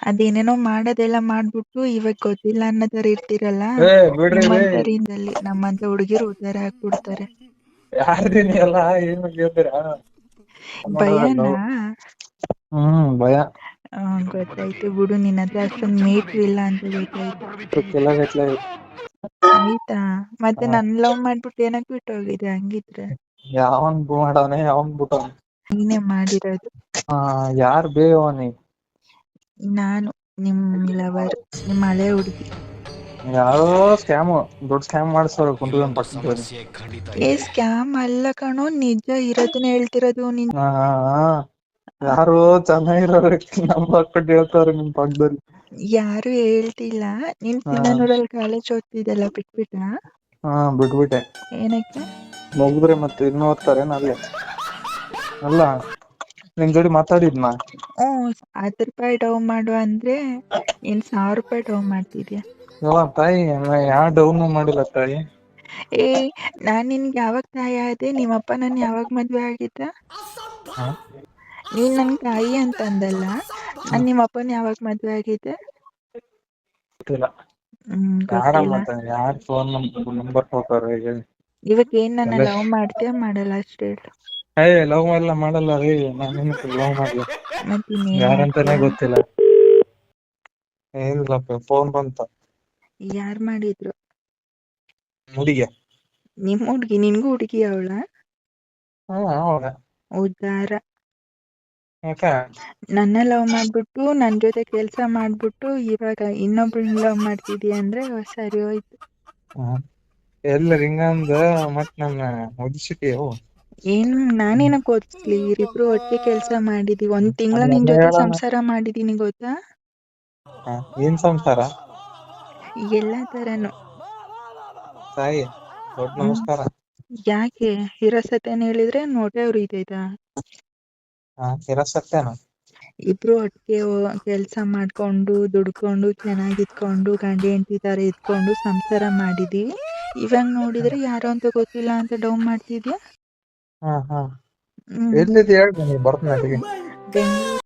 ಅದೇನೇನೋ ಮಾಡೋದೆಲ್ಲ ಮಾಡ್ಬಿಟ್ಟು ಇವಾಗ ಗೊತ್ತಿಲ್ಲ ಅನ್ನೋ ತರ ಇರ್ತೀರಲ್ಲ. ಏ ಬಿಡ್ರಿ ರೀ. ನಮ್ಮಂತ ಹುಡುಗಿರು ಉದ್ದಾರ ಹಾಕ್ಬಿಡ್ತಾರೆ. ಯಾರ್ರಿ ನೀವೆಲ್ಲ ಏನು ಕೇಳ್ತೀರಾ? ಭಯನಾ? ಭಯ. ಗೊತ್ತಾಯ್ತು ಬಿಡು, ನಿನ್ನ ಹತ್ರ ಅಷ್ಟೊಂದು ಮೀಟ್ರ್ ಇಲ್ಲ ಅಂತ ಗೊತ್ತಾಯ್ತು. ಆಯ್ತಾ, ಮತ್ತೆ ನನ್ ಲವ್ ಮಾಡ್ಬಿಟ್ಟು ಏನಕ್ ಬಿಟ್ಟು ಹೋಗಿದೆ ಹಂಗಿದ್ರೆ? ಯಾವನ್ ಮಾಡವನೆ, ಯಾವನ್ ಬಿಟ್ಟವನೆ? ನೀನೇ ಮಾಡಿರೋದು. ಯಾರ್ ಬೇವನಿ? ನಾನು ನಿಮ್ ಲವರ್, ನಿಮ್ ಹಳೆ ಹುಡುಗಿ. ಯಾರೋ ಸ್ಕ್ಯಾಮ್, ದೊಡ್ಡ ಸ್ಕ್ಯಾಮ್ ಮಾಡಿಸೋರು ಕುಂತ್ಕೊಂಡ್ ಪಕ್ಕದಲ್ಲಿ. ಸ್ಕ್ಯಾಮ್ ಅಲ್ಲ ಕಣೋ, ನಿಜ ಇರೋದನ್ನ ಹೇಳ್ತಿರೋದು. ಯಾರು ಚೆನ್ನಾಗಿರೋ ನಮ್ಮ ಹಾಕೊಂಡು ಹೇಳ್ತಾವ್ರೆ ನಿಮ್ ಪಕ್ಕದಲ್ಲಿ. ಯಾರು ಹೇಳ್ತಿಲ್ಲ. ನೀನ್ ಸಿಂಧನೂರಲ್ಲಿ ಕಾಲೇಜ್ ಓದ್ತಿದ್ದಲ್ಲ, ಬಿಟ್ಬಿಟ್ಟ? ಬಿಟ್ಬಿಟ್ಟೆ. ಏನಕ್ಕೆ? ಮುಗಿದ್ರೆ ಮತ್ತೆ ಇನ್ನೂ ಓದ್ತಾರೆ ಅಲ್ಲೇ. ಅಲ್ಲ ನಿನ್ ಜೋಡಿ ಮಾತಾಡಿದ್ನ? 10 ರೂಪಾಯಿ ಡೌ ಮಾಡು ಅಂದ್ರೆ ನೀನ್ 1000 ರೂಪಾಯಿ ಡೌ ಮಾಡ್ತಿದ್ಯಾ? ತಾಯಿ, ಯಾವ ಡೌನು ಮಾಡಿಲ್ಲ ತಾಯಿ. ನಾನ್ ನಿನ್ಗೆ ಯಾವಾಗ ತಾಯಿ ಆದೆ? ನಿಮ್ಮಪ್ಪ ನನ್ ಯಾವಾಗ ಮದ್ವೆ ಆಗಿದ್ದ? ನೀನ್ ನನ್ ತಾಯಿ ಅಂತಂದಲ್ಲ, ನಾನ್ ನಿಮ್ಮಪ್ಪನ ಯಾವಾಗ ಮದ್ವೆ ಆಗಿದ್ದೆ? ಗೊತ್ತಿಲ್ಲ. ಯಾರ್ ಫೋನ್ ನಂಬರ್ ಕೊಡ್ತಾರೆ? ಇವಾಗ ಏನ್ ನನ್ನ ಲವ್ ಮಾಡ್ತೀಯ ಮಾಡಲ್ಲ ಅಷ್ಟೇ ಹೇಳು. ಲವ್ ಎಲ್ಲ ಮಾಡಲ್ಲ ರೀ. ನಾನು ಲವ್ ಮಾಡ್ಲಿ? ಮತ್ತೆ ಯಾರಂತಾನೆ ಗೊತ್ತಿಲ್ಲ. ಏನಿಲ್ಲಪ್ಪ, ಫೋನ್ ಬಂತ. ಯಾರ್ ಮಾಡಿದ್ರು? ಹುಡುಗಿ. ನಿಮ್ ಹುಡ್ಗಿ? ನಿನ್ಗೂ ಹುಡುಗಿ ಅವಳ? ಉದ್ದಾರ. ನನ್ನ ಲವ್ ಮಾಡ್ಬಿಟ್ಟು ನನ್ ಜೊತೆ ಕೆಲ್ಸ ಮಾಡ್ಬಿಟ್ಟು ಇವಾಗ ಇನ್ನೊಬ್ಳನ್ನ ಲವ್ ಮಾಡ್ತಿದೀಯ ಅಂದ್ರೆ ಸರಿ ಹೋಯ್ತು. ಎಲ್ಲ ರಿಂಗಂದ ಮತ್ ನನ್ನ ಮುದಿಸಿಟಿಯೋ. ಏನು ನಾನೇನಕ್ ಓದಿಸ್ಲಿ? ಇಬ್ರು ಒಟ್ಟಿಗೆ ಕೆಲ್ಸ ಮಾಡಿದೀವಿ. 1 ತಿಂಗಳ ನಿನ್ ಜೊತೆ ಸಂಸಾರ ಮಾಡಿದೀನಿ ಗೊತ್ತಾ? ಏನ್ ಸಂಸಾರ? ಎಲ್ಲಾ ತರನು. ತಾಯಿ ದೊಡ್ಡ ನಮಸ್ಕಾರ. ಯಾಕೆ ಇರೋ ಸತ್ಯನ ಹೇಳಿದ್ರೆ ನೋಟೆ ಉರಿತೈತಾ? ಇರೋ ಸತ್ಯನ? ಇಬ್ರು ಒಟ್ಟಿಗೆ ಕೆಲ್ಸ ಮಾಡ್ಕೊಂಡು ದುಡ್ಕೊಂಡು ಚೆನ್ನಾಗಿದ್ಕೊಂಡು ಗಂಡ ಹೆಂಡತಿ ತರ ಇದ್ಕೊಂಡು ಸಂಸಾರ ಮಾಡಿದೀವಿ. ಇವಾಗ ನೋಡಿದ್ರೆ ಯಾರು ಅಂತ ಗೊತ್ತಿಲ್ಲ ಅಂತ ಡೌನ್ ಮಾಡ್ತಿದ್ಯಾ? ಎಲ್ಲಿದೆ ಹೇಳಿ, ಬರ್ತೇನೆ. ಬೆಂಗಳೂರು.